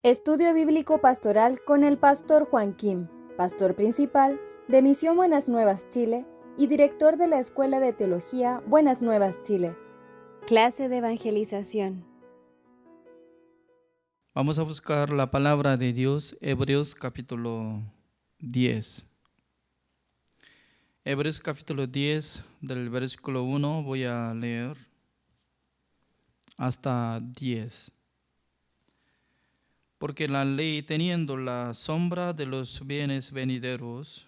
Estudio Bíblico Pastoral con el Pastor Juan Kim, Pastor Principal de Misión Buenas Nuevas Chile y Director de la Escuela de Teología Buenas Nuevas Chile. Clase de Evangelización. Vamos a buscar la palabra de Dios, Hebreos capítulo 10. Hebreos capítulo 10, del versículo 1 voy a leer hasta 10. Porque la ley, teniendo la sombra de los bienes venideros,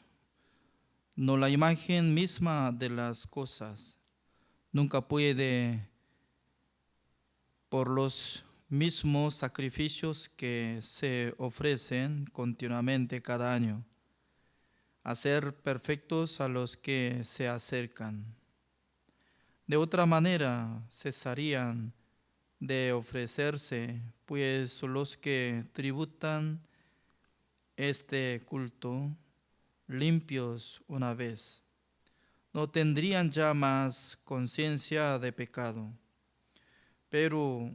no la imagen misma de las cosas, nunca puede, por los mismos sacrificios que se ofrecen continuamente cada año, hacer perfectos a los que se acercan. De otra manera cesarían de ofrecerse, pues los que tributan este culto, limpios una vez, no tendrían ya más conciencia de pecado. Pero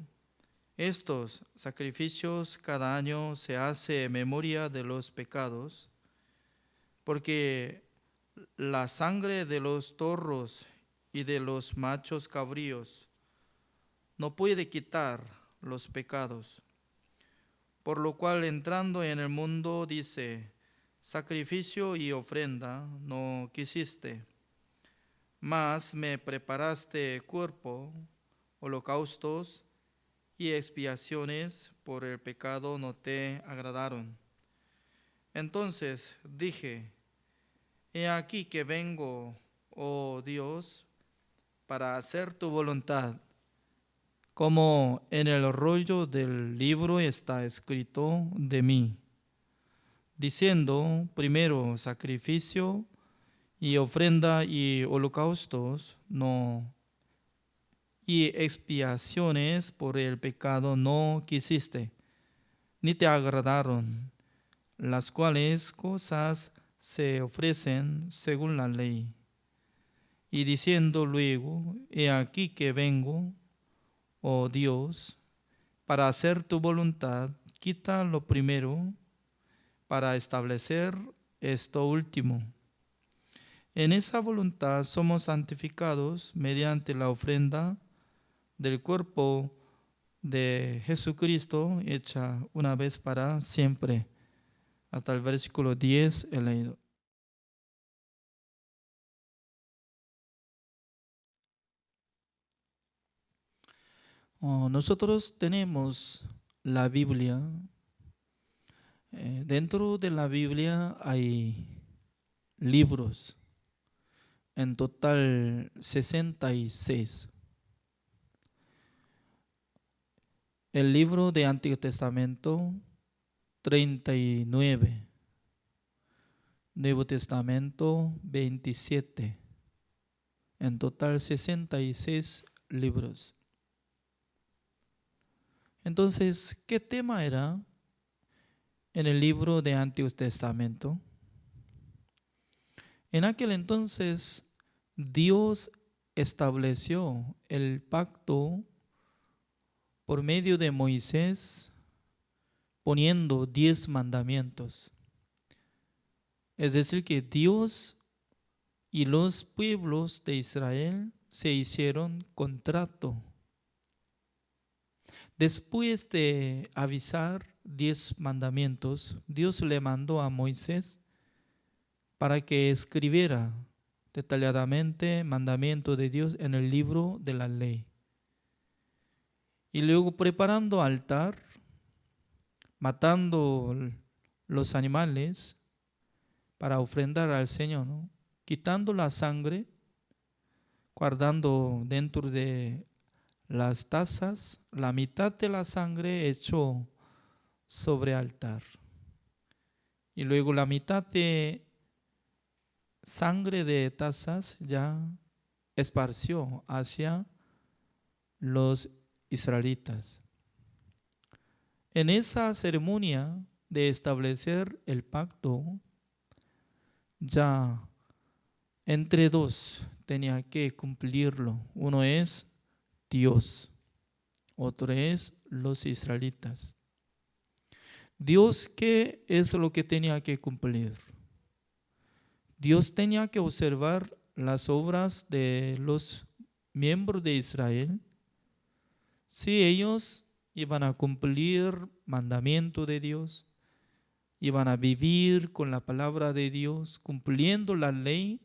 estos sacrificios cada año se hace memoria de los pecados, porque la sangre de los toros y de los machos cabríos no puede quitar los pecados. Por lo cual, entrando en el mundo, dice: sacrificio y ofrenda no quisiste, mas me preparaste cuerpo; holocaustos y expiaciones por el pecado no te agradaron. Entonces dije: he aquí que vengo, oh Dios, para hacer tu voluntad. Como en el rollo del libro está escrito de mí, diciendo: primero sacrificio y ofrenda y holocaustos no, y expiaciones por el pecado no quisiste, ni te agradaron, las cuales cosas se ofrecen según la ley. Y diciendo luego: he aquí que vengo, oh Dios, para hacer tu voluntad, quita lo primero para establecer esto último. En esa voluntad somos santificados mediante la ofrenda del cuerpo de Jesucristo, hecha una vez para siempre. Hasta el versículo 10 he leído. Nosotros tenemos la Biblia. Dentro de la Biblia hay libros, en total 66. El libro de Antiguo Testamento, 39. Nuevo Testamento, 27. En total 66 libros. Entonces, ¿qué tema era en el libro de Antiguo Testamento? En aquel entonces, Dios estableció el pacto por medio de Moisés, poniendo 10 mandamientos. Es decir, que Dios y los pueblos de Israel se hicieron contrato. Después de avisar 10 mandamientos, Dios le mandó a Moisés para que escribiera detalladamente mandamientos de Dios en el libro de la ley. Y luego, preparando altar, matando los animales para ofrendar al Señor, ¿no? Quitando la sangre, guardando dentro de las tazas, la mitad de la sangre echó sobre altar. Y luego la mitad de sangre de tazas ya esparció hacia los israelitas. En esa ceremonia de establecer el pacto, ya entre dos tenía que cumplirlo. Uno es Dios, otro es los israelitas. Dios, ¿qué es lo que tenía que cumplir? Dios tenía que observar las obras de los miembros de Israel. Si ellos iban a cumplir mandamiento de Dios, iban a vivir con la palabra de Dios, cumpliendo la ley,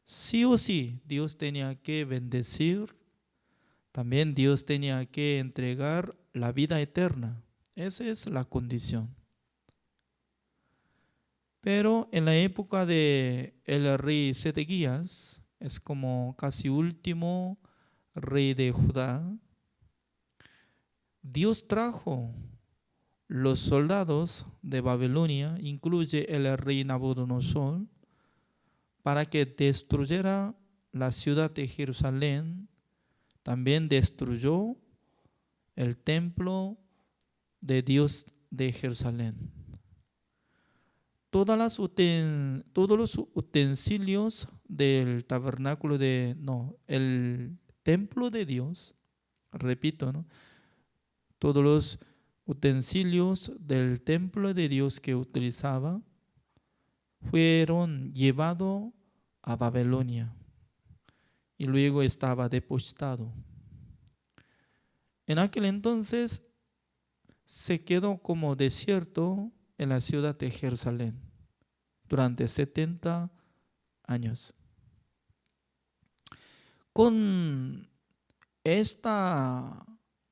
sí o sí Dios tenía que bendecir. También Dios tenía que entregar la vida eterna. Esa es la condición. Pero en la época de el rey Sedequías, es como casi último rey de Judá, Dios trajo los soldados de Babilonia, incluye el rey Nabucodonosor, para que destruyera la ciudad de Jerusalén. También destruyó el templo de Dios de Jerusalén. Todos los utensilios del tabernáculo el templo de Dios, repito, ¿no? Todos los utensilios del templo de Dios que utilizaba fueron llevados a Babilonia y luego estaba depositado. En aquel entonces se quedó como desierto en la ciudad de Jerusalén durante 70 años. Con esta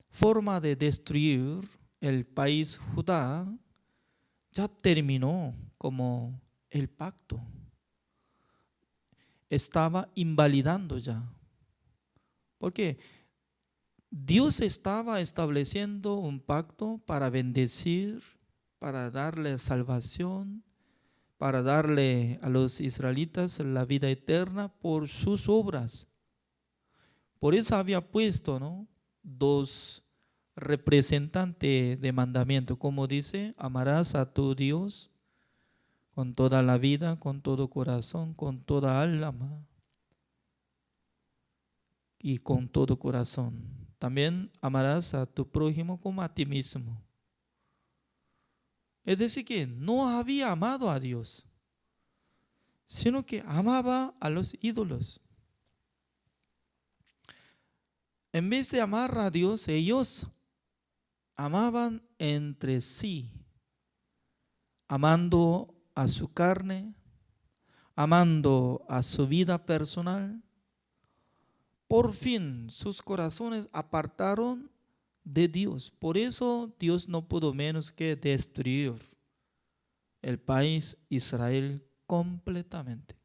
forma de destruir el país Judá, ya terminó como el pacto. Estaba invalidando ya. Porque Dios estaba estableciendo un pacto para bendecir, para darle salvación, para darle a los israelitas la vida eterna por sus obras. Por eso había puesto, ¿no?, dos representantes de mandamiento, como dice: amarás a tu Dios con toda la vida, con todo corazón, con toda alma y con todo corazón. También amarás a tu prójimo como a ti mismo. Es decir, que no había amado a Dios, sino que amaba a los ídolos. En vez de amar a Dios, ellos amaban entre sí, amando a su carne, amando a su vida personal. Por fin sus corazones apartaron de Dios. Por eso Dios no pudo menos que destruir el país Israel completamente.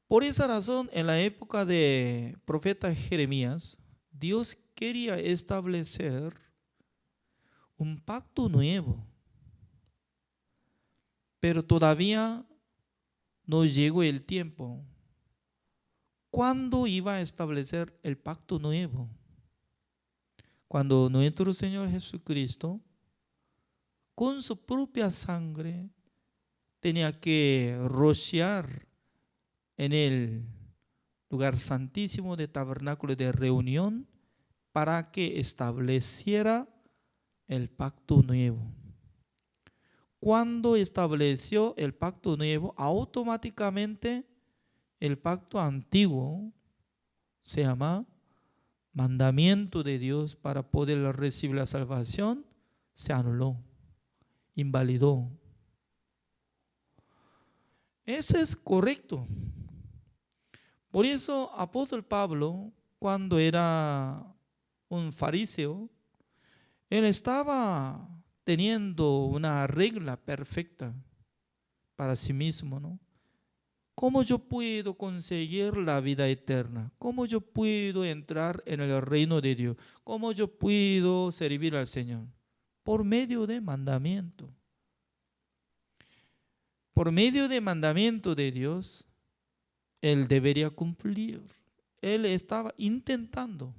Por esa razón, en la época de profeta Jeremías, Dios quería establecer un pacto nuevo, pero todavía no llegó el tiempo. ¿Cuándo iba a establecer el pacto nuevo? Cuando nuestro Señor Jesucristo, con su propia sangre, tenía que rociar en el lugar santísimo de tabernáculo de reunión para que estableciera el pacto nuevo. Cuando estableció el pacto nuevo, automáticamente el pacto antiguo se llama mandamiento de Dios para poder recibir la salvación, se anuló, invalidó. Eso es correcto. Por eso apóstol Pablo, cuando era un fariseo, él estaba teniendo una regla perfecta para sí mismo, ¿no? ¿Cómo yo puedo conseguir la vida eterna? ¿Cómo yo puedo entrar en el reino de Dios? ¿Cómo yo puedo servir al Señor? Por medio de mandamiento. Por medio de mandamiento de Dios, él debería cumplir. Él estaba intentando.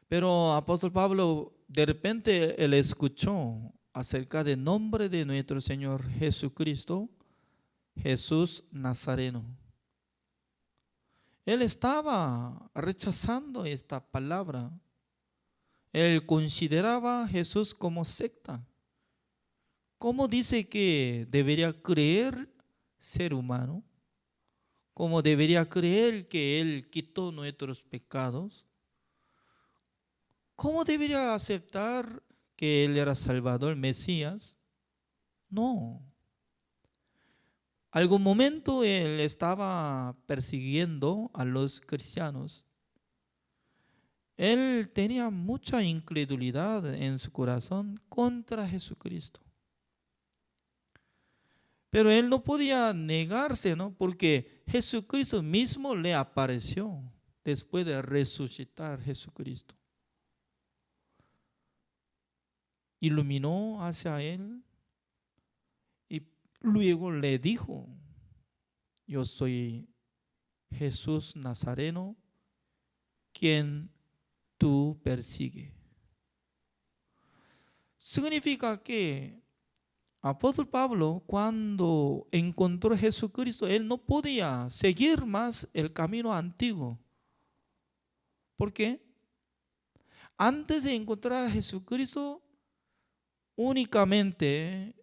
Pero apóstol Pablo, de repente él escuchó acerca del nombre de nuestro Señor Jesucristo, Jesús Nazareno. Él estaba rechazando esta palabra. él consideraba a Jesús como secta. ¿Cómo dice que debería creer ser humano? ¿Cómo debería creer que Él quitó nuestros pecados? ¿Cómo debería aceptar que Él era Salvador, Mesías? No. Algún momento Él estaba persiguiendo a los cristianos. Él tenía mucha incredulidad en su corazón contra Jesucristo. Pero él no podía negarse, ¿no? Porque Jesucristo mismo le apareció después de resucitar Jesucristo. Iluminó hacia él y luego le dijo: yo soy Jesús Nazareno, quien tú persigues. Significa que apóstol Pablo, cuando encontró a Jesucristo, él no podía seguir más el camino antiguo. ¿Por qué? Antes de encontrar a Jesucristo, únicamente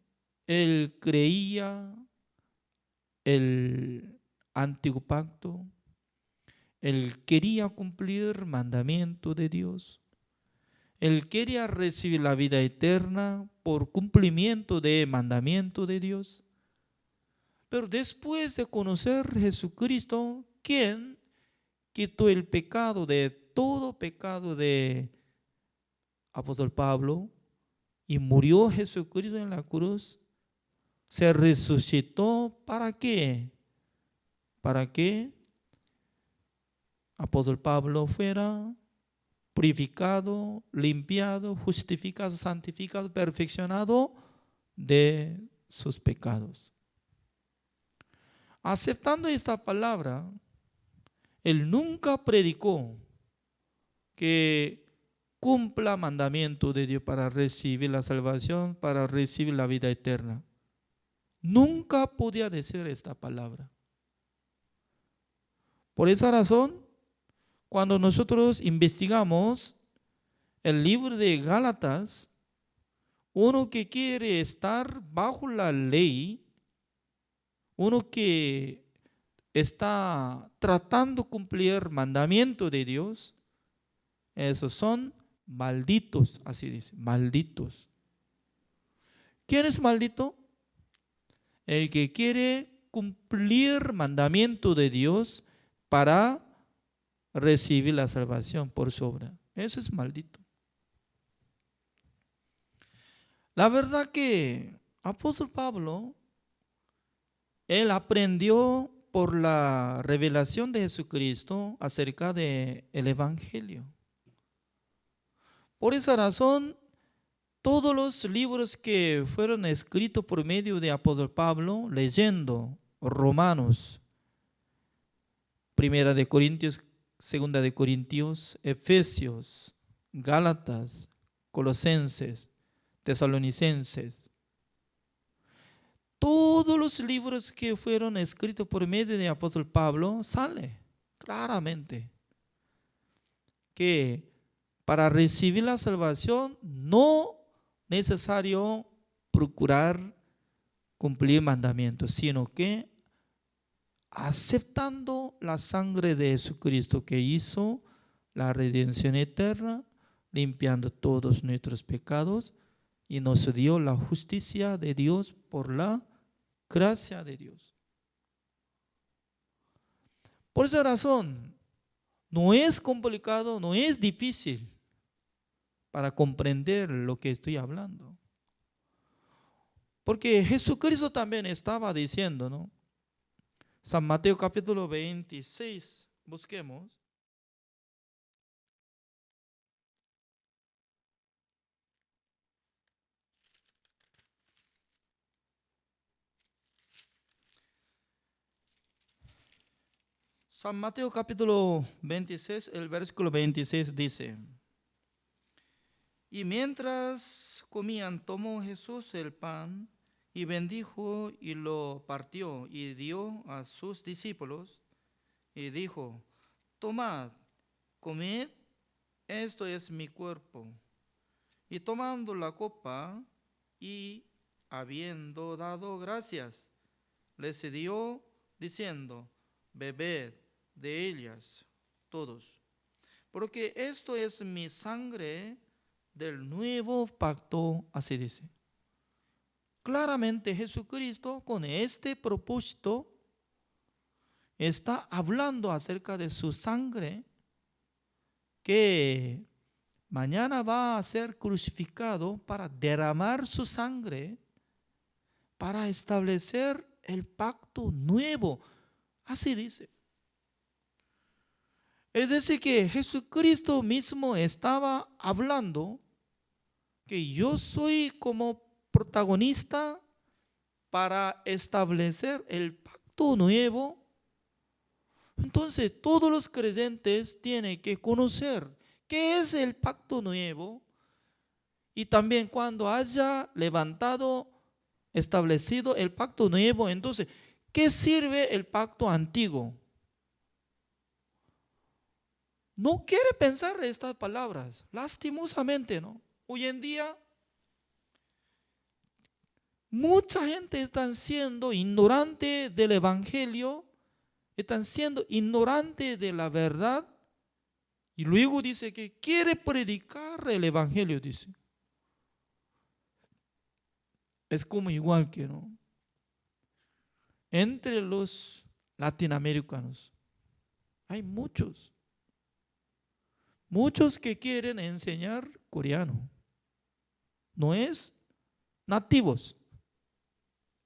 él creía el antiguo pacto, él quería cumplir el mandamiento de Dios, él quería recibir la vida eterna por cumplimiento del mandamiento de Dios. Pero después de conocer a Jesucristo, quien quitó el pecado de todo pecado de apóstol Pablo, y murió Jesucristo en la cruz, se resucitó. ¿Para qué? Para que apóstol Pablo fuera purificado, limpiado, justificado, santificado, perfeccionado de sus pecados. Aceptando esta palabra, él nunca predicó que cumpla mandamiento de Dios para recibir la salvación, para recibir la vida eterna. Nunca podía decir esta palabra. Por esa razón, cuando nosotros investigamos el libro de Gálatas, uno que quiere estar bajo la ley, uno que está tratando de cumplir el mandamiento de Dios, esos son malditos, así dice, malditos. ¿Quién es maldito? El que quiere cumplir mandamiento de Dios para recibir la salvación por su obra. Eso es maldito. La verdad que apóstol Pablo, él aprendió por la revelación de Jesucristo acerca del evangelio. Por esa razón, todos los libros que fueron escritos por medio de apóstol Pablo, leyendo Romanos, Primera de Corintios, Segunda de Corintios, Efesios, Gálatas, Colosenses, Tesalonicenses, todos los libros que fueron escritos por medio de apóstol Pablo, sale claramente que para recibir la salvación no necesario procurar cumplir mandamientos, sino que aceptando la sangre de Jesucristo que hizo la redención eterna, limpiando todos nuestros pecados y nos dio la justicia de Dios por la gracia de Dios. Por esa razón, no es complicado, no es difícil para comprender lo que estoy hablando. Porque Jesucristo también estaba diciendo, ¿no? San Mateo capítulo 26, busquemos. San Mateo capítulo 26, el versículo 26 dice: y mientras comían, tomó Jesús el pan y bendijo y lo partió y dio a sus discípulos y dijo: tomad, comed, esto es mi cuerpo. Y tomando la copa y habiendo dado gracias, les dio diciendo, bebed de ellas todos, porque esto es mi sangre del nuevo pacto, así dice. Claramente Jesucristo con este propósito está hablando acerca de su sangre que mañana va a ser crucificado para derramar su sangre para establecer el pacto nuevo. Así dice. Es decir, que Jesucristo mismo estaba hablando que yo soy como protagonista para establecer el pacto nuevo. Entonces todos los creyentes tienen que conocer qué es el pacto nuevo y también cuando haya levantado, establecido el pacto nuevo, entonces, ¿qué sirve el pacto antiguo? No quiere pensar estas palabras, lastimosamente, ¿no? Hoy en día mucha gente está siendo ignorante del evangelio, están siendo ignorante de la verdad y luego dice que quiere predicar el evangelio, dice. Es como igual que, ¿no? Entre los latinoamericanos hay muchos que quieren enseñar coreano. No es nativos.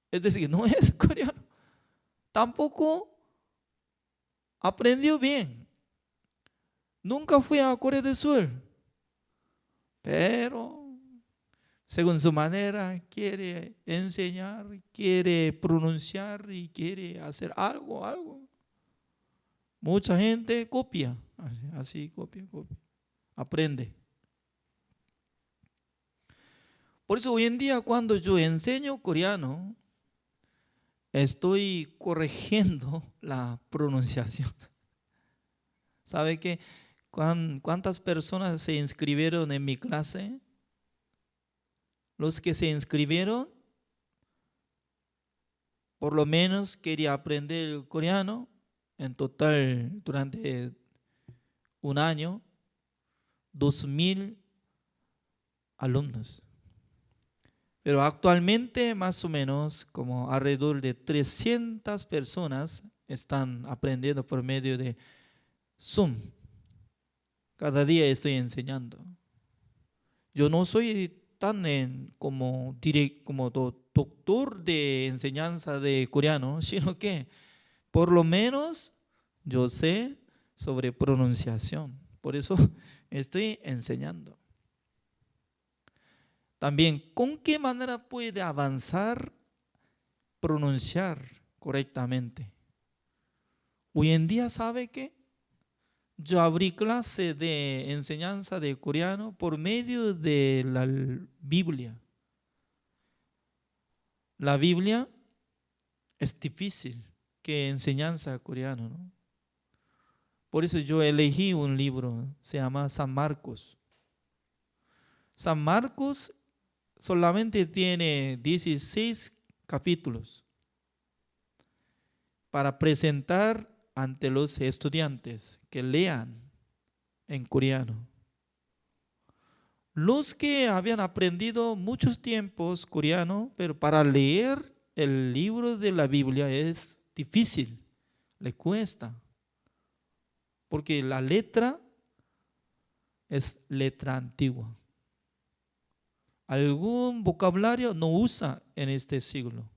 Es decir, no es coreano. Tampoco aprendió bien. Nunca fui a Corea del Sur. Pero según su manera quiere enseñar, quiere pronunciar y quiere hacer algo. Mucha gente copia. Así copia. Aprende. Por eso hoy en día cuando yo enseño coreano, estoy corrigiendo la pronunciación. ¿Sabe qué? ¿Cuántas personas se inscribieron en mi clase? Los que se inscribieron, por lo menos quería aprender el coreano. En total, durante un año, 2,000 alumnos. Pero actualmente más o menos como alrededor de 300 personas están aprendiendo por medio de Zoom. Cada día estoy enseñando. Yo no soy tan como doctor de enseñanza de coreano, sino que por lo menos yo sé sobre pronunciación. Por eso estoy enseñando. También, ¿con qué manera puede avanzar pronunciar correctamente? Hoy en día, ¿sabe qué? Yo abrí clase de enseñanza de coreano por medio de la Biblia. La Biblia es difícil que enseñanza coreano, ¿no? Por eso yo elegí un libro, se llama San Marcos. San Marcos solamente tiene 16 capítulos para presentar ante los estudiantes que lean en coreano. Los que habían aprendido muchos tiempos coreano, pero para leer el libro de la Biblia es difícil, le cuesta, porque la letra es letra antigua. Algún vocabulario no usa en este siglo.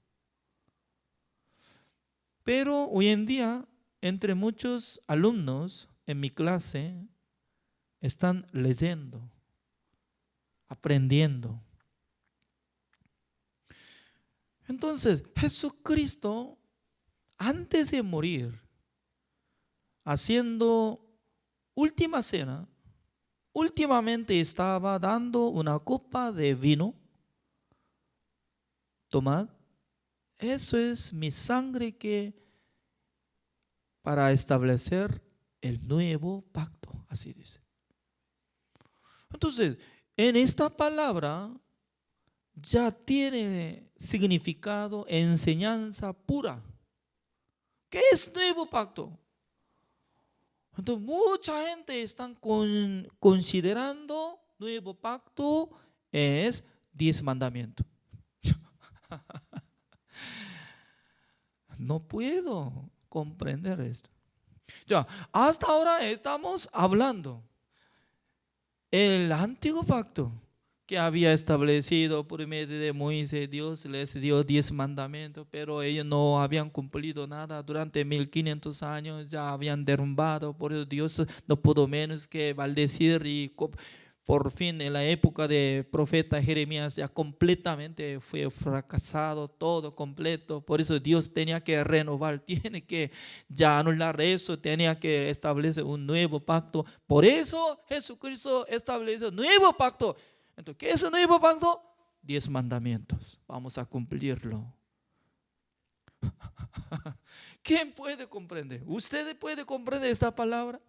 Pero hoy en día, entre muchos alumnos en mi clase, están leyendo, aprendiendo. Entonces, Jesucristo, antes de morir, haciendo última cena, últimamente estaba dando una copa de vino. Tomad, eso es mi sangre que para establecer el nuevo pacto, así dice. Entonces, en esta palabra ya tiene significado, enseñanza pura. ¿Qué es nuevo pacto? Entonces mucha gente está considerando nuevo pacto es 10 mandamientos. No puedo comprender esto. Ya, hasta ahora estamos hablando el antiguo pacto que había establecido por medio de Moisés. Dios les dio 10 mandamientos, pero ellos no habían cumplido nada durante 1500 años, ya habían derrumbado. Por eso Dios no pudo menos que maldecir, y por fin en la época de profeta Jeremías ya completamente fue fracasado, todo completo. Por eso Dios tenía que renovar, tiene que ya anular eso, tenía que establecer un nuevo pacto. Por eso Jesucristo estableció un nuevo pacto. Entonces, ¿qué es un nuevo pacto? 10 mandamientos, vamos a cumplirlo. ¿Quién puede comprender? ¿Usted puede comprender esta palabra?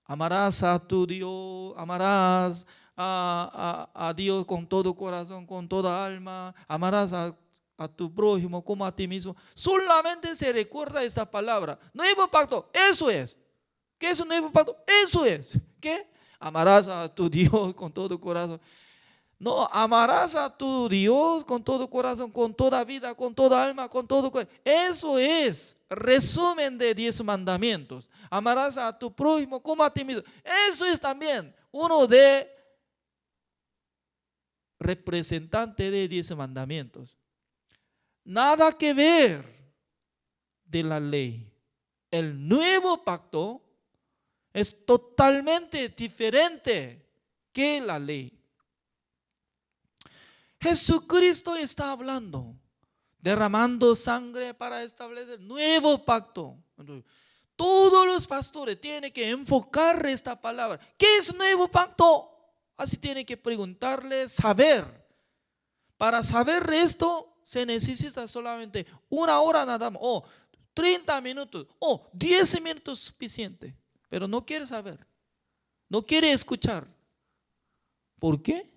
Amarás a tu Dios, amarás a Dios con todo corazón, con toda alma, amarás a tu prójimo como a ti mismo. Solamente se recuerda esta palabra, nuevo pacto, eso es. ¿Qué es un nuevo pacto? Eso es. ¿Qué? Amarás a tu Dios con todo corazón. No, amarás a tu Dios con todo corazón, con toda vida, con toda alma, con todo corazón. Eso es resumen de 10 mandamientos. Amarás a tu prójimo como a ti mismo. Eso es también uno de representante de 10 mandamientos. Nada que ver de la ley. El nuevo pacto es totalmente diferente que la ley. Jesucristo está hablando, derramando sangre para establecer nuevo pacto. Entonces, todos los pastores tienen que enfocar esta palabra. ¿Qué es nuevo pacto? Así tienen que preguntarle, saber. Para saber esto se necesita solamente 1 hora nada más, o 30 minutos, o 10 minutos suficiente. Pero no quiere saber, no quiere escuchar. ¿Por qué?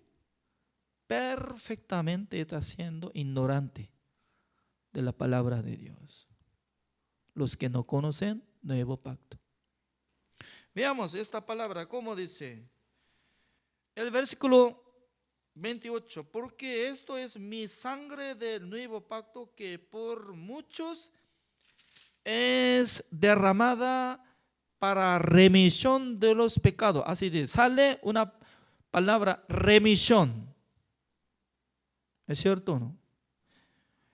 Perfectamente está siendo ignorante de la palabra de Dios. Los que no conocen nuevo pacto. Veamos esta palabra, ¿cómo dice? El versículo 28. Porque esto es mi sangre del nuevo pacto, que por muchos es derramada para remisión de los pecados. Así dice, sale una palabra remisión. ¿Es cierto o no?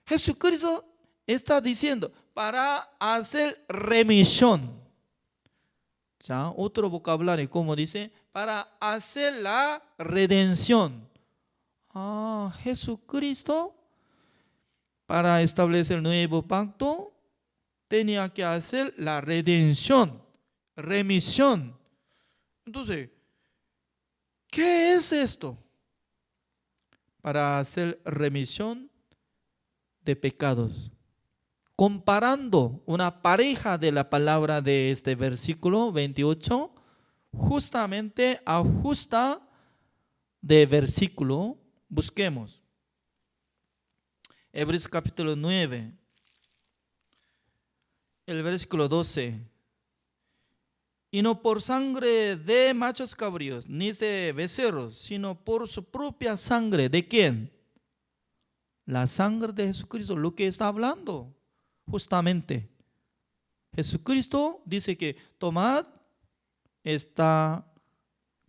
Jesucristo está diciendo para hacer remisión. ¿Ya? Otro vocabulario, como dice, para hacer la redención. Jesucristo, para establecer el nuevo pacto, tenía que hacer la redención, remisión. Entonces, ¿qué es esto? Para hacer remisión de pecados. Comparando una pareja de la palabra de este versículo 28, justamente ajusta de versículo. Busquemos Hebreos capítulo 9, el versículo 12. Y no por sangre de machos cabríos, ni de becerros, sino por su propia sangre. ¿De quién? La sangre de Jesucristo, lo que está hablando justamente. Jesucristo dice que tomad esta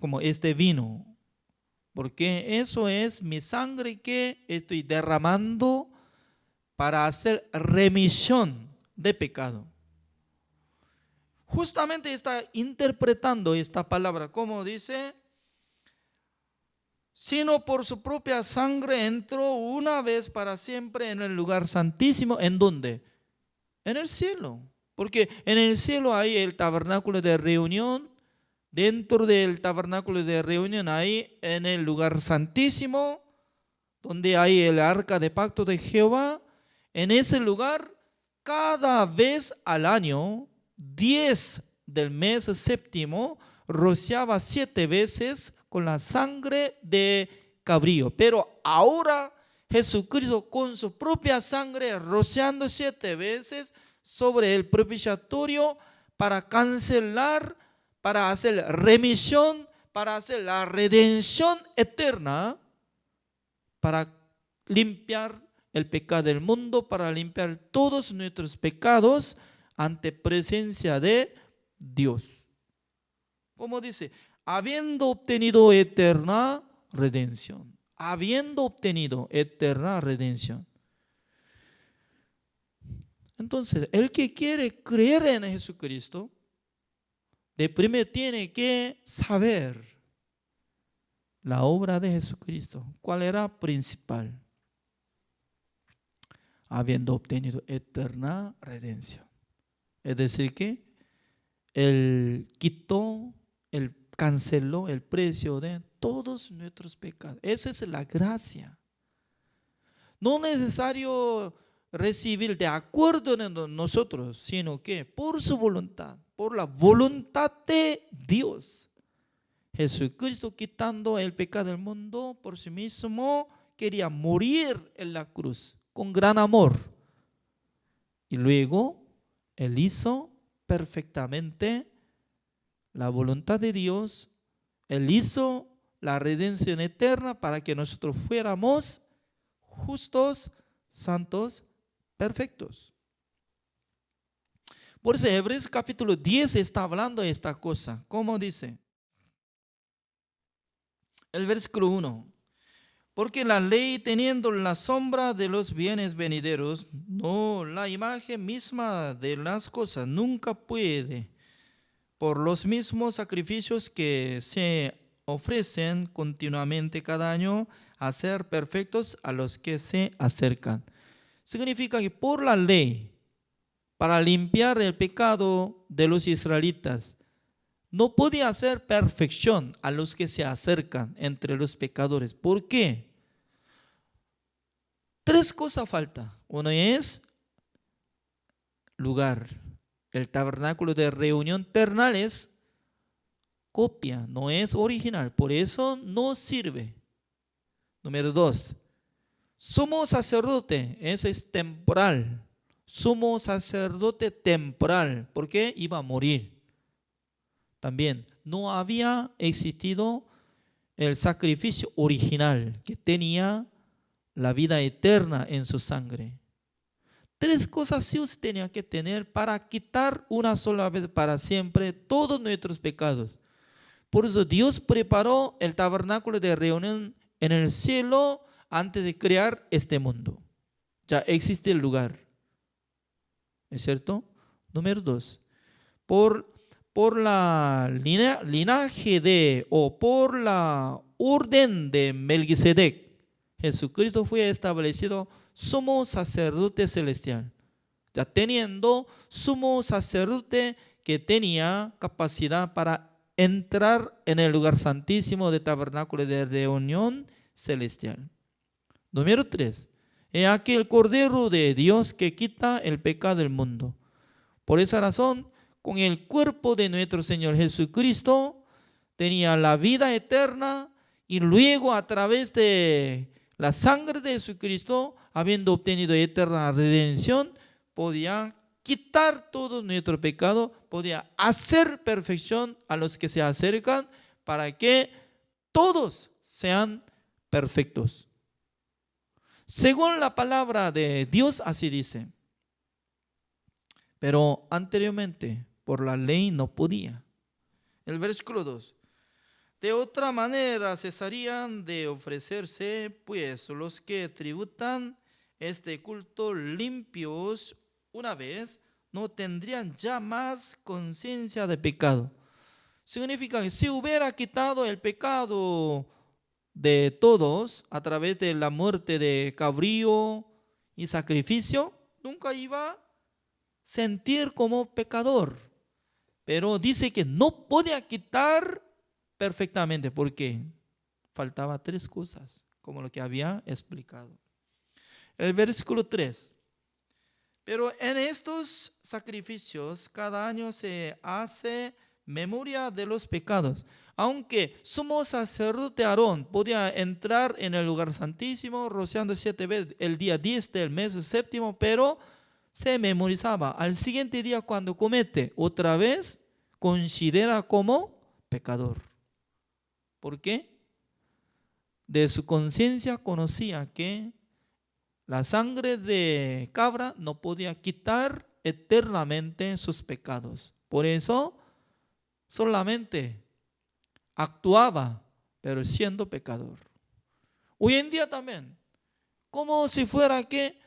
como este vino, porque eso es mi sangre que estoy derramando para hacer remisión de pecado. Justamente está interpretando esta palabra, como dice, sino por su propia sangre entró una vez para siempre en el lugar santísimo. ¿En dónde? En el cielo. Porque en el cielo hay el tabernáculo de reunión. Dentro del tabernáculo de reunión hay en el lugar santísimo, donde hay el arca de pacto de Jehová. En ese lugar, cada vez al año, 10 del mes séptimo, rociaba 7 veces con la sangre de cabrío. Pero ahora Jesucristo con su propia sangre rociando 7 veces sobre el propiciatorio para cancelar, para hacer remisión, para hacer la redención eterna, para limpiar el pecado del mundo, para limpiar todos nuestros pecados ante presencia de Dios. Como dice, habiendo obtenido eterna redención. Habiendo obtenido eterna redención. Entonces, el que quiere creer en Jesucristo, de primero tiene que saber la obra de Jesucristo. ¿Cuál era principal? Habiendo obtenido eterna redención. Es decir que Él quitó, Él canceló el precio de todos nuestros pecados. Esa es la gracia. No es necesario recibir de acuerdo en nosotros, sino que por su voluntad, por la voluntad de Dios. Jesucristo, quitando el pecado del mundo por sí mismo, quería morir en la cruz con gran amor. Y luego Él hizo perfectamente la voluntad de Dios. Él hizo la redención eterna para que nosotros fuéramos justos, santos, perfectos. Por eso Hebreos capítulo 10 está hablando de esta cosa. ¿Cómo dice? El versículo 1. Porque la ley, teniendo la sombra de los bienes venideros, no la imagen misma de las cosas, nunca puede, por los mismos sacrificios que se ofrecen continuamente cada año, hacer perfectos a los que se acercan. Significa que por la ley, para limpiar el pecado de los israelitas, no podía hacer perfección a los que se acercan entre los pecadores. ¿Por qué? 3 cosas faltan. Uno es lugar. El tabernáculo de reunión terrenal es copia, no es original. Por eso no sirve. Número 2. Sumo sacerdote, eso es temporal. Sumo sacerdote temporal. ¿Por qué? Iba a morir. También no había existido el sacrificio original que tenía la vida eterna en su sangre. 3 cosas sí usted tenía que tener para quitar una sola vez para siempre todos nuestros pecados. Por eso Dios preparó el tabernáculo de reunión en el cielo antes de crear este mundo. Ya existe el lugar. ¿Es cierto? Número 2. Por la linaje de o por la orden de Melquisedec, Jesucristo fue establecido sumo sacerdote celestial, ya teniendo sumo sacerdote que tenía capacidad para entrar en el lugar santísimo del tabernáculo de reunión celestial. Número 3. He aquí el Cordero de Dios que quita el pecado del mundo. Por esa razón, con el cuerpo de nuestro Señor Jesucristo, tenía la vida eterna y luego a través de la sangre de Jesucristo, habiendo obtenido eterna redención, podía quitar todo nuestro pecado, podía hacer perfección a los que se acercan para que todos sean perfectos. Según la palabra de Dios, así dice. Pero anteriormente, por la ley no podía. El versículo 2. De otra manera cesarían de ofrecerse, pues los que tributan este culto limpios una vez, no tendrían ya más conciencia de pecado. Significa que si hubiera quitado el pecado de todos a través de la muerte de cabrío y sacrificio, nunca iba a sentir como pecador. Pero dice que no podía quitar perfectamente porque faltaba 3 cosas, como lo que había explicado. El versículo 3. Pero en estos sacrificios cada año se hace memoria de los pecados. Aunque sumo sacerdote Aarón podía entrar en el lugar santísimo rociando 7 veces el día 10 del mes séptimo, pero se memorizaba. Al siguiente día, cuando comete otra vez, considera como pecador. ¿Por qué? De su conciencia conocía que la sangre de cabra no podía quitar eternamente sus pecados. Por eso solamente actuaba, pero siendo pecador. Hoy en día también, como si fuera que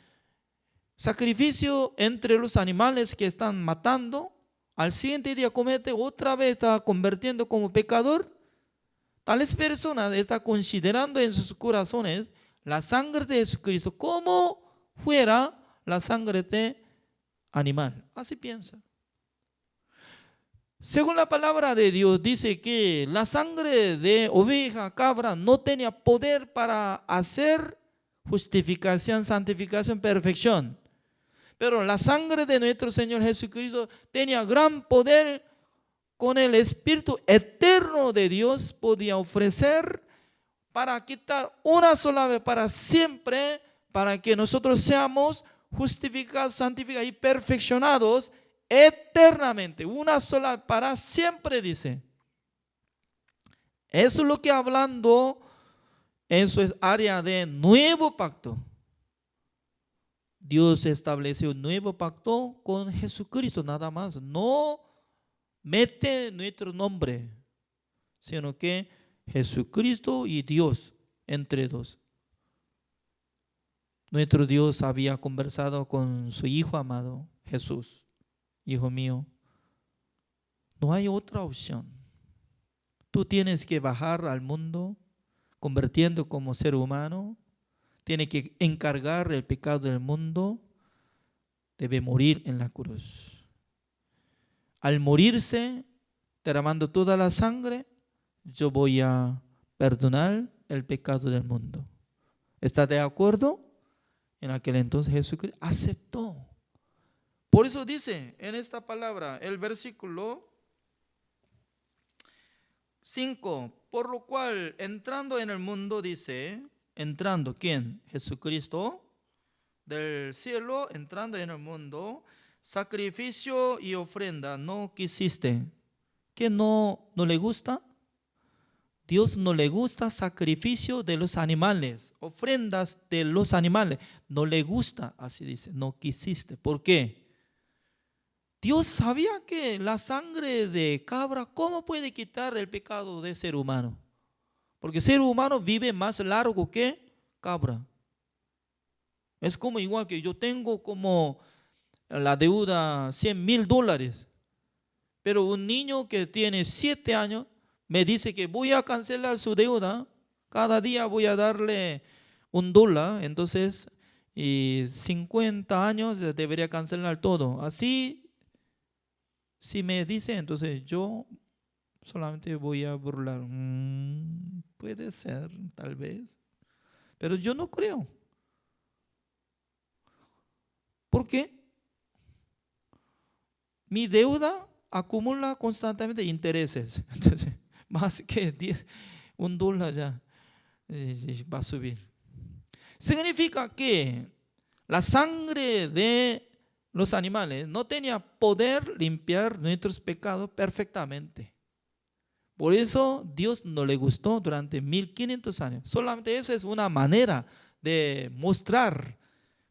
sacrificio entre los animales que están matando, al siguiente día comete otra vez, está convirtiendo como pecador. Tales personas están considerando en sus corazones la sangre de Jesucristo como fuera la sangre de animal. Así piensa. Según la palabra de Dios dice que la sangre de oveja, cabra no tenía poder para hacer justificación, santificación, perfección. Pero la sangre de nuestro Señor Jesucristo tenía gran poder. Con el Espíritu eterno de Dios podía ofrecer para quitar una sola vez para siempre, para que nosotros seamos justificados, santificados y perfeccionados eternamente. Una sola para siempre, dice. Eso es lo que hablando, eso es área de nuevo pacto. Dios estableció un nuevo pacto con Jesucristo, nada más. No mete nuestro nombre, sino que Jesucristo y Dios entre dos. Nuestro Dios había conversado con su Hijo amado, Jesús. Hijo mío, no hay otra opción. Tú tienes que bajar al mundo, convirtiendo como ser humano. Tienes que encargar el pecado del mundo. Debe morir en la cruz. Al morirse, derramando toda la sangre, yo voy a perdonar el pecado del mundo. ¿Está de acuerdo? En aquel entonces Jesucristo aceptó. Por eso dice en esta palabra, el versículo 5, por lo cual entrando en el mundo, dice, entrando, ¿quién? Jesucristo, del cielo, entrando en el mundo, sacrificio y ofrenda no quisiste. ¿Qué no le gusta? Dios no le gusta sacrificio de los animales, ofrendas de los animales. No le gusta, así dice, no quisiste. ¿Por qué? Dios sabía que la sangre de cabra, ¿cómo puede quitar el pecado del ser humano? Porque el ser humano vive más largo que cabra. Es como igual que yo tengo como la deuda $100,000, pero un niño que tiene 7 años me dice que voy a cancelar su deuda, cada día voy a darle $1, entonces 50 años debería cancelar todo. Así, si me dice, entonces yo solamente voy a burlar. Puede ser, tal vez, pero yo no creo. ¿Por qué? Mi deuda acumula constantemente intereses. Entonces, más que $1 ya va a subir. Significa que la sangre de los animales no tenía poder limpiar nuestros pecados perfectamente. Por eso Dios no le gustó durante 1500 años. Solamente eso es una manera de mostrar,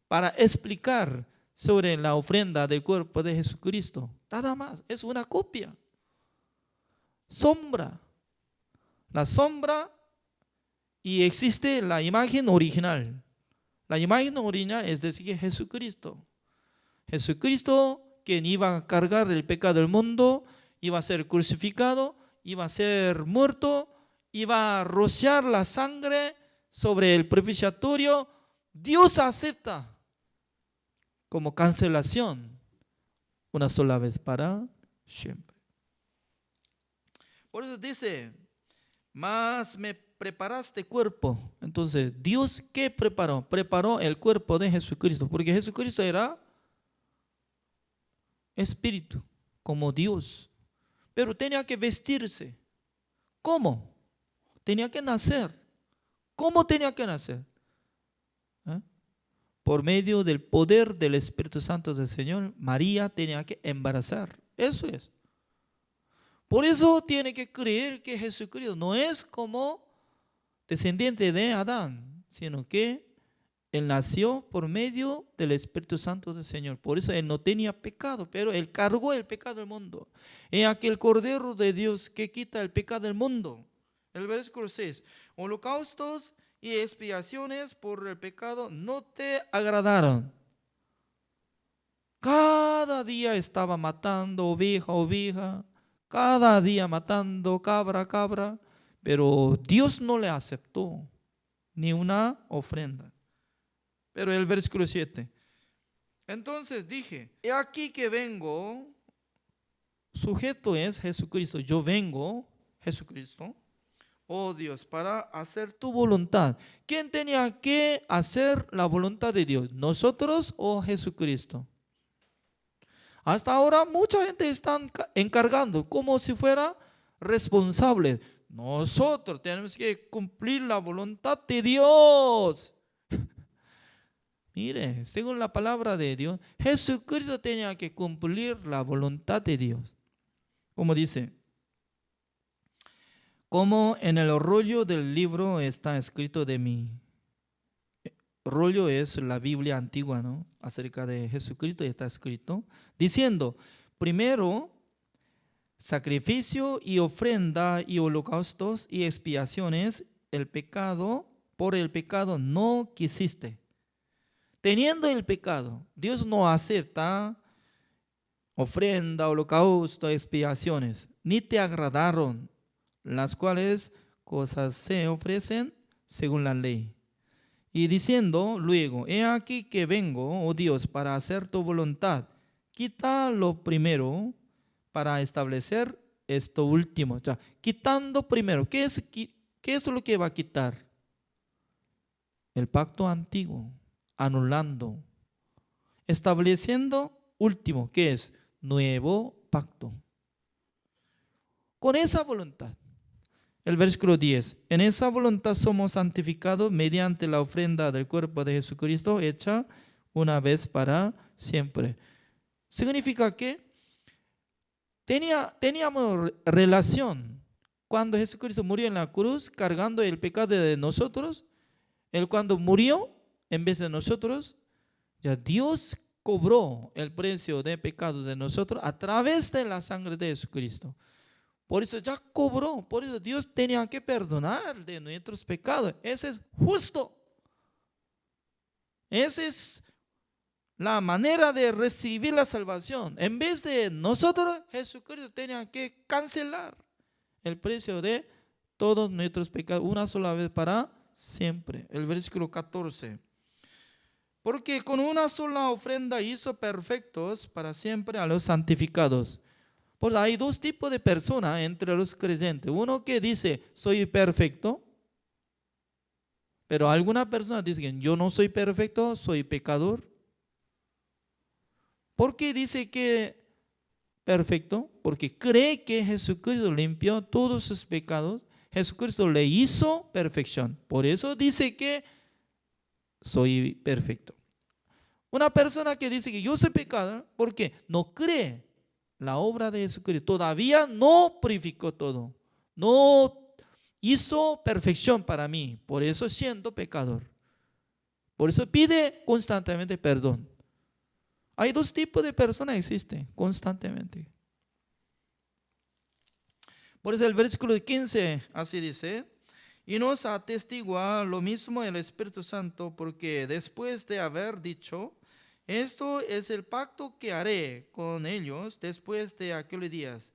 para explicar sobre la ofrenda del cuerpo de Jesucristo. Nada más, es una copia. Sombra. La sombra y existe la imagen original. La imagen original es decir, Jesucristo. Jesucristo, quien iba a cargar el pecado del mundo, iba a ser crucificado, iba a ser muerto, iba a rociar la sangre sobre el propiciatorio. Dios acepta como cancelación una sola vez para siempre. Por eso dice, mas me preparaste cuerpo. Entonces, ¿Dios qué preparó? Preparó el cuerpo de Jesucristo, porque Jesucristo era espíritu, como Dios. pero tenía que vestirse. ¿Cómo? Tenía que nacer. ¿Cómo tenía que nacer? ¿Eh? Por medio del poder del Espíritu Santo del Señor, María tenía que embarazar. Eso es. Por eso tiene que creer que Jesucristo no es como descendiente de Adán, sino que Él nació por medio del Espíritu Santo del Señor. Por eso Él no tenía pecado, pero Él cargó el pecado del mundo. Es aquel Cordero de Dios que quita el pecado del mundo. El versículo 6. Holocaustos y expiaciones por el pecado no te agradaron. Cada día estaba matando oveja. Cada día matando cabra. Pero Dios no le aceptó ni una ofrenda. Pero el versículo 7. Entonces dije, he aquí que vengo, sujeto es Jesucristo, yo vengo, Jesucristo, oh Dios, para hacer tu voluntad. ¿Quién tenía que hacer la voluntad de Dios? ¿Nosotros o Jesucristo? Hasta ahora mucha gente está encargando como si fuera responsable. Nosotros tenemos que cumplir la voluntad de Dios. Mire, según la palabra de Dios, Jesucristo tenía que cumplir la voluntad de Dios. Como dice, como en el rollo del libro está escrito de mí. Rollo es la Biblia antigua, ¿no? Acerca de Jesucristo está escrito, diciendo, primero, sacrificio y ofrenda y holocaustos y expiaciones, por el pecado no quisiste. Teniendo el pecado, Dios no acepta ofrenda, holocausto, expiaciones, ni te agradaron, las cuales cosas se ofrecen según la ley. Y diciendo luego, he aquí que vengo, oh Dios, para hacer tu voluntad. Quita lo primero para establecer esto último. O sea, quitando primero. ¿Qué es lo que va a quitar? El pacto antiguo, anulando. Estableciendo último, ¿qué es? Nuevo pacto. Con esa voluntad. El versículo 10. En esa voluntad somos santificados mediante la ofrenda del cuerpo de Jesucristo hecha una vez para siempre. Significa que teníamos relación cuando Jesucristo murió en la cruz cargando el pecado de nosotros. Él cuando murió en vez de nosotros, ya Dios cobró el precio de pecado de nosotros a través de la sangre de Jesucristo. Por eso ya cobró, por eso Dios tenía que perdonar de nuestros pecados. Ese es justo. Esa es la manera de recibir la salvación. En vez de nosotros, Jesucristo tenía que cancelar el precio de todos nuestros pecados una sola vez para siempre. El versículo 14. Porque con una sola ofrenda hizo perfectos para siempre a los santificados. Pues hay dos tipos de personas entre los creyentes. Uno que dice, soy perfecto. Pero alguna persona dice que yo no soy perfecto, soy pecador. ¿Por qué dice que perfecto? Porque cree que Jesucristo limpió todos sus pecados. Jesucristo le hizo perfección. Por eso dice que soy perfecto. Una persona que dice que yo soy pecador, porque no cree la obra de Jesucristo, todavía no purificó todo, no hizo perfección para mí, por eso siendo pecador, por eso pide constantemente perdón. Hay dos tipos de personas que existen constantemente. Por eso el versículo 15 así dice, y nos atestigua lo mismo el Espíritu Santo, porque después de haber dicho, esto es el pacto que haré con ellos después de aquellos días.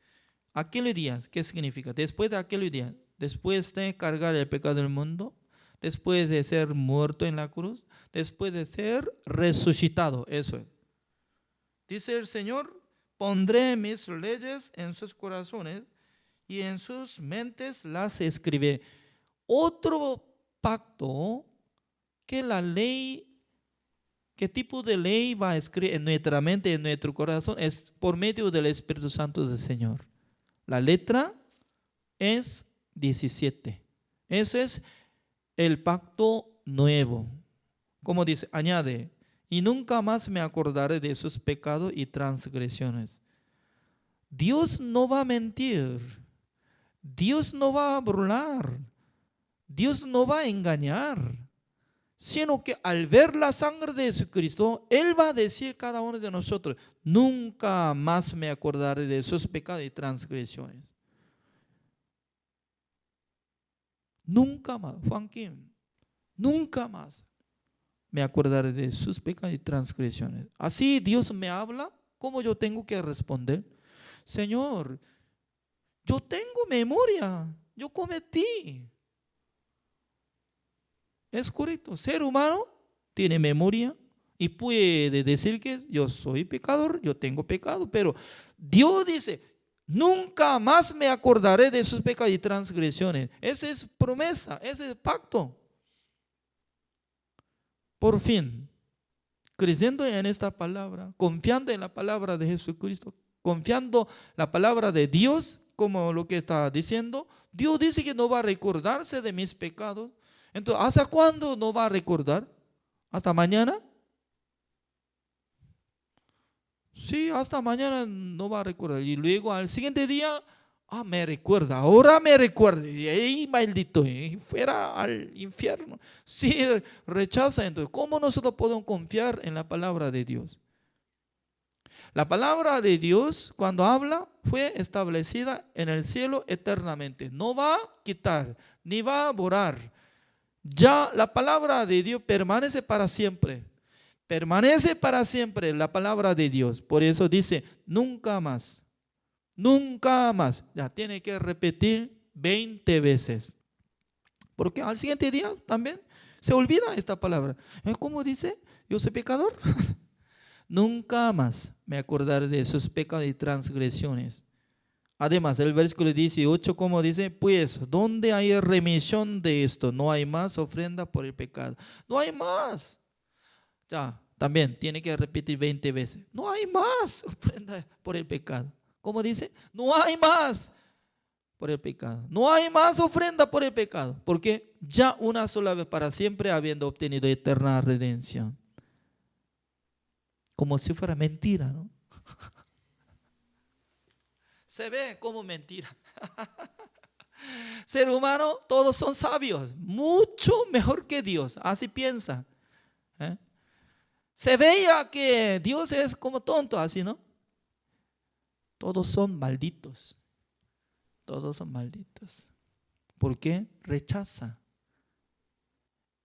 ¿Aquellos días qué significa? Después de aquellos días, después de cargar el pecado del mundo, después de ser muerto en la cruz, después de ser resucitado. Eso es. Dice el Señor, pondré mis leyes en sus corazones y en sus mentes las escribiré. Otro pacto que la ley. ¿Qué tipo de ley va a escribir en nuestra mente, en nuestro corazón? Es por medio del Espíritu Santo del Señor. La letra es 17. Ese es el pacto nuevo. Como dice, añade, y nunca más me acordaré de sus pecados y transgresiones. Dios no va a mentir. Dios no va a burlar. Dios no va a engañar. Sino que al ver la sangre de Jesucristo, Él va a decir a cada uno de nosotros, nunca más me acordaré de sus pecados y transgresiones. Nunca más, Juan Kim, nunca más me acordaré de sus pecados y transgresiones. Así Dios me habla, ¿cómo yo tengo que responder? Señor, yo tengo memoria, yo cometí. Es correcto, ser humano tiene memoria y puede decir que yo soy pecador, yo tengo pecado, pero Dios dice, nunca más me acordaré de sus pecados y transgresiones. Esa es promesa, ese es pacto. Por fin, creyendo en esta palabra, confiando en la palabra de Jesucristo, confiando en la palabra de Dios, como lo que está diciendo, Dios dice que no va a recordarse de mis pecados. Entonces, ¿hasta cuándo no va a recordar? ¿Hasta mañana? Sí, hasta mañana no va a recordar. Y luego al siguiente día, me recuerda, ahora me recuerda. Y ahí, maldito, fuera al infierno. Sí, rechaza. Entonces, ¿cómo nosotros podemos confiar en la palabra de Dios? La palabra de Dios, cuando habla, fue establecida en el cielo eternamente. No va a quitar, ni va a borrar. Ya la palabra de Dios permanece para siempre. Permanece para siempre la palabra de Dios. Por eso dice, nunca más. Nunca más. Ya tiene que repetir 20 veces. Porque al siguiente día también se olvida esta palabra. ¿Cómo dice? Yo soy pecador. Nunca más me acordaré de sus pecados y transgresiones. Además, el versículo 18, como dice, pues, ¿dónde hay remisión de esto? No hay más ofrenda por el pecado. No hay más. Ya, también tiene que repetir 20 veces. No hay más ofrenda por el pecado. ¿Cómo dice? No hay más por el pecado. No hay más ofrenda por el pecado. Porque ya una sola vez para siempre habiendo obtenido eterna redención. Como si fuera mentira, ¿no? Se ve como mentira. Ser humano, todos son sabios, mucho mejor que Dios, así piensa. Se veía que Dios es como tonto, así, ¿no? Todos son malditos. Todos son malditos. ¿Por qué? Rechaza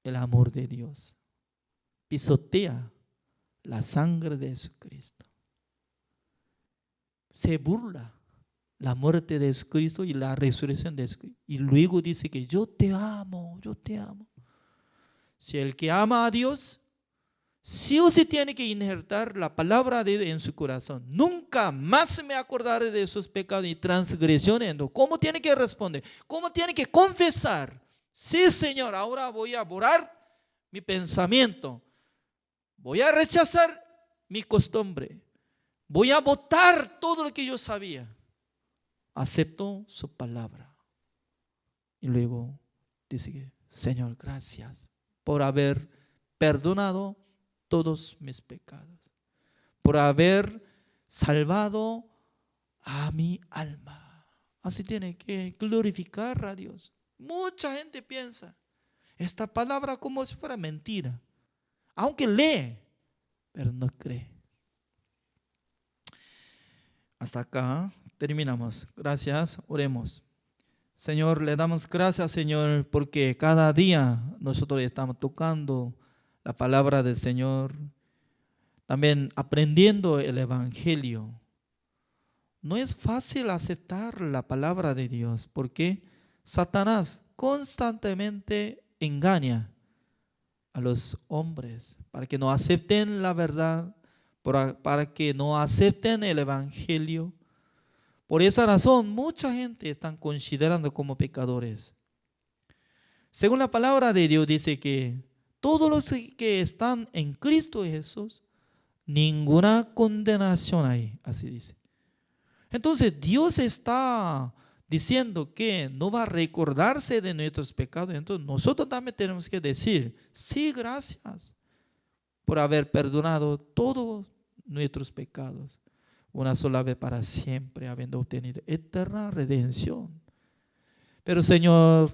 el amor de Dios. Pisotea la sangre de Jesucristo. Se burla la muerte de Jesucristo y la resurrección de Jesucristo. Y luego dice que yo te amo, yo te amo. Si el que ama a Dios, sí o sí tiene que injertar la palabra de Dios en su corazón. Nunca más me acordaré de sus pecados y transgresiones. ¿Cómo tiene que responder? ¿Cómo tiene que confesar? Sí, Señor, ahora voy a borrar mi pensamiento. Voy a rechazar mi costumbre. Voy a botar todo lo que yo sabía. Acepto su palabra. Y luego dice que, Señor, gracias por haber perdonado todos mis pecados, por haber salvado a mi alma. Así tiene que glorificar a Dios. Mucha gente piensa esta palabra como si fuera mentira, aunque lee, pero no cree. Hasta acá terminamos. Gracias, oremos. Señor, le damos gracias, Señor, porque cada día nosotros estamos tocando la palabra del Señor, también aprendiendo el Evangelio. No es fácil aceptar la palabra de Dios porque Satanás constantemente engaña a los hombres para que no acepten la verdad, para que no acepten el Evangelio. Por esa razón, mucha gente están considerando como pecadores. Según la palabra de Dios dice que todos los que están en Cristo Jesús, ninguna condenación hay, así dice. Entonces Dios está diciendo que no va a recordarse de nuestros pecados. Entonces nosotros también tenemos que decir, sí, gracias por haber perdonado todos nuestros pecados, una sola vez para siempre, habiendo obtenido eterna redención. Pero Señor,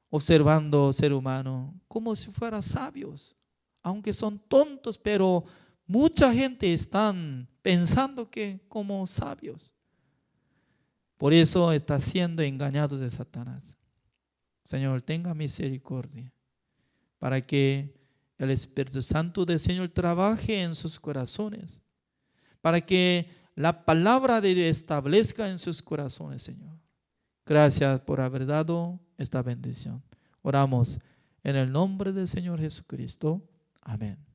observando ser humano como si fueran sabios, aunque son tontos, pero mucha gente están pensando que como sabios. Por eso está siendo engañado de Satanás. Señor, tenga misericordia para que el Espíritu Santo del Señor trabaje en sus corazones, para que la palabra de Dios establezca en sus corazones, Señor. Gracias por haber dado esta bendición. Oramos en el nombre del Señor Jesucristo. Amén.